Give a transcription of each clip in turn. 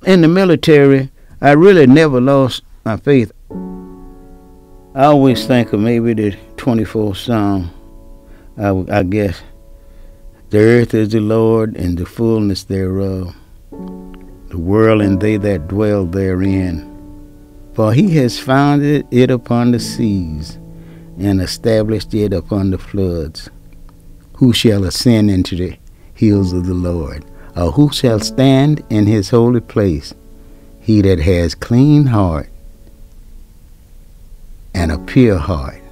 In the military, I really never lost my faith. I always think of maybe the 24th Psalm. I guess, the earth is the Lord and the fullness thereof, the world and they that dwell therein. For he has founded it upon the seas and established it upon the floods. Who shall ascend into the hills of the Lord? Or who shall stand in his holy place? He that has clean heart and a pure heart.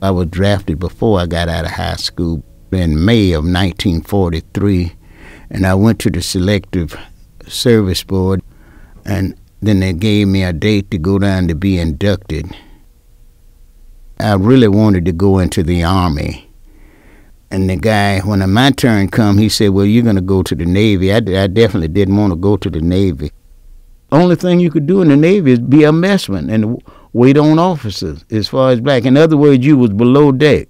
I was drafted before I got out of high school in May of 1943, and I went to the Selective Service Board, and then they gave me a date to go down to be inducted. I really wanted to go into the Army. And the guy, when my turn come, he said, well, you're going to go to the Navy. I definitely didn't want to go to the Navy. Only thing you could do in the Navy is be a messman and wait on officers as far as black. In other words, you was below deck.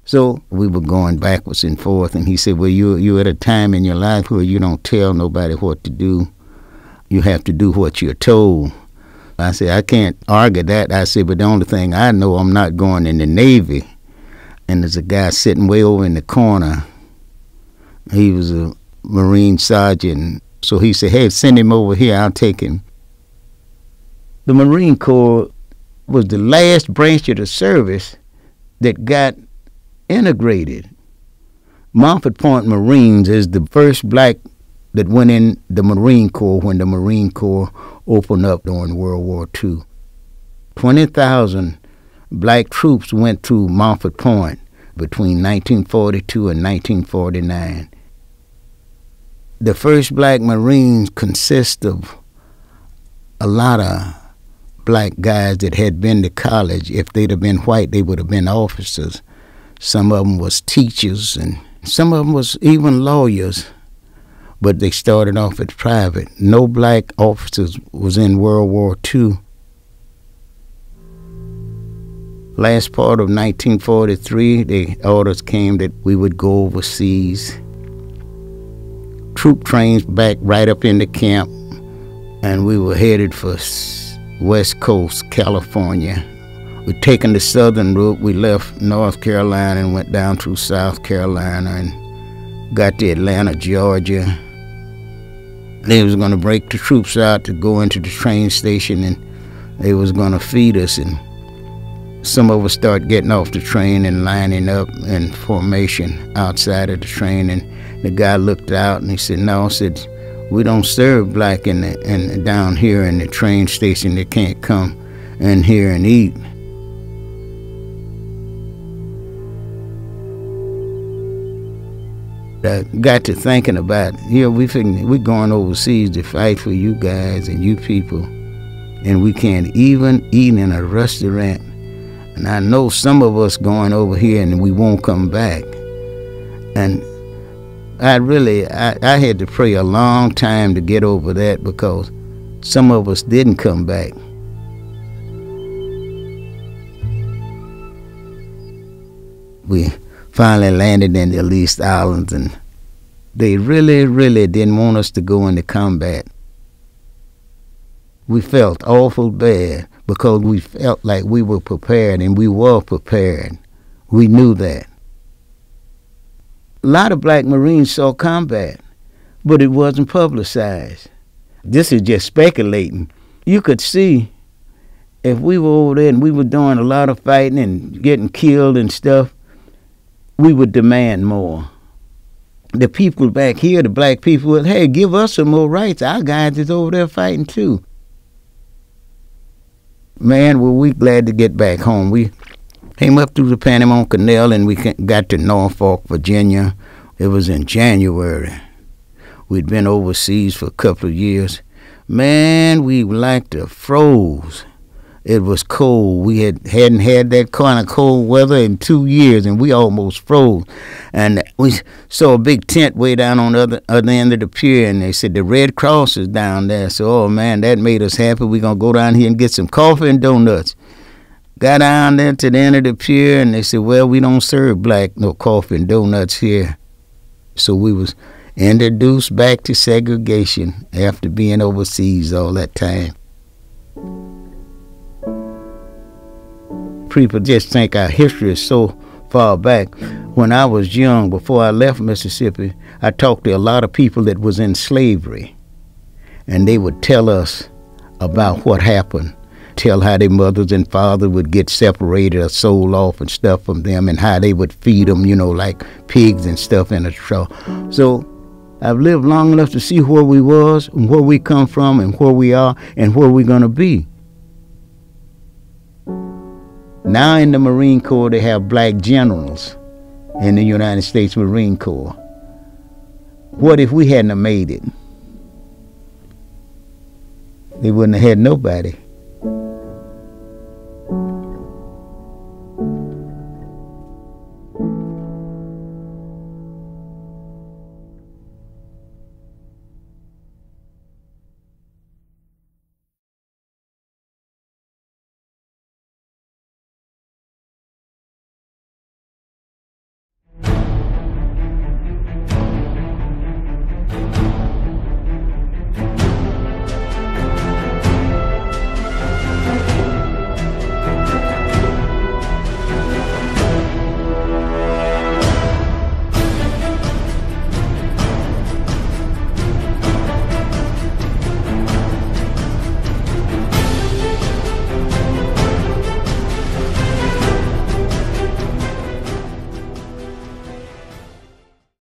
So we were going backwards and forth, and he said, well, you're at a time in your life where you don't tell nobody what to do. You have to do what you're told. I said, I can't argue that. I said, but the only thing I know, I'm not going in the Navy. And there's a guy sitting way over in the corner. He was a Marine sergeant. So he said, hey, send him over here, I'll take him. The Marine Corps was the last branch of the service that got integrated. Montford Point Marines is the first black that went in the Marine Corps when the Marine Corps opened up during World War II. 20,000 black troops went through Montford Point between 1942 and 1949. The first black Marines consist of a lot of black guys that had been to college. If they'd have been white, they would have been officers. Some of them was teachers, and some of them was even lawyers, but they started off as private. No black officers was in World War II. Last part of 1943, the orders came that we would go overseas. Troop trains back right up in the camp, and we were headed for West Coast, California. We'd taken the southern route. We left North Carolina and went down through South Carolina and got to Atlanta, Georgia. They was going to break the troops out to go into the train station, and they was going to feed us. And some of us started getting off the train and lining up in formation outside of the train. And the guy looked out and he said, no, said, we don't serve black in down here in the train station. They can't come in here and eat. I got to thinking about, we're going overseas to fight for you guys and you people, and we can't even eat in a restaurant. And I know some of us going over here and we won't come back. And I had to pray a long time to get over that, because some of us didn't come back. We finally landed in the Least Islands, and they really, really didn't want us to go into combat. We felt awful bad because we felt like we were prepared, and we were prepared. We knew that. A lot of black Marines saw combat, but it wasn't publicized. This is just speculating. You could see if we were over there and we were doing a lot of fighting and getting killed and stuff, we would demand more. The people back here, the black people, would, hey, give us some more rights. Our guys is over there fighting too. Man, were we glad to get back home. We came up through the Panama Canal and we got to Norfolk, Virginia. It was in January. We'd been overseas for a couple of years. Man, we like to froze. It was cold. We hadn't had that kind of cold weather in 2 years, and we almost froze. And we saw a big tent way down on the other end of the pier, and they said the Red Cross is down there. So, oh man, that made us happy. We're gonna go down here and get some coffee and donuts. Got down there to the end of the pier, and they said, well, we don't serve black no coffee and donuts here. So we was introduced back to segregation after being overseas all that time. People just think our history is so far back. When I was young, before I left Mississippi, I talked to a lot of people that was in slavery, and they would tell us about what happened, tell how their mothers and fathers would get separated or sold off and stuff from them, and how they would feed them, you know, like pigs and stuff in a trough. So I've lived long enough to see where we was and where we come from and where we are and where we're going to be. Now in the Marine Corps, they have black generals in the United States Marine Corps. What if we hadn't have made it? They wouldn't have had nobody.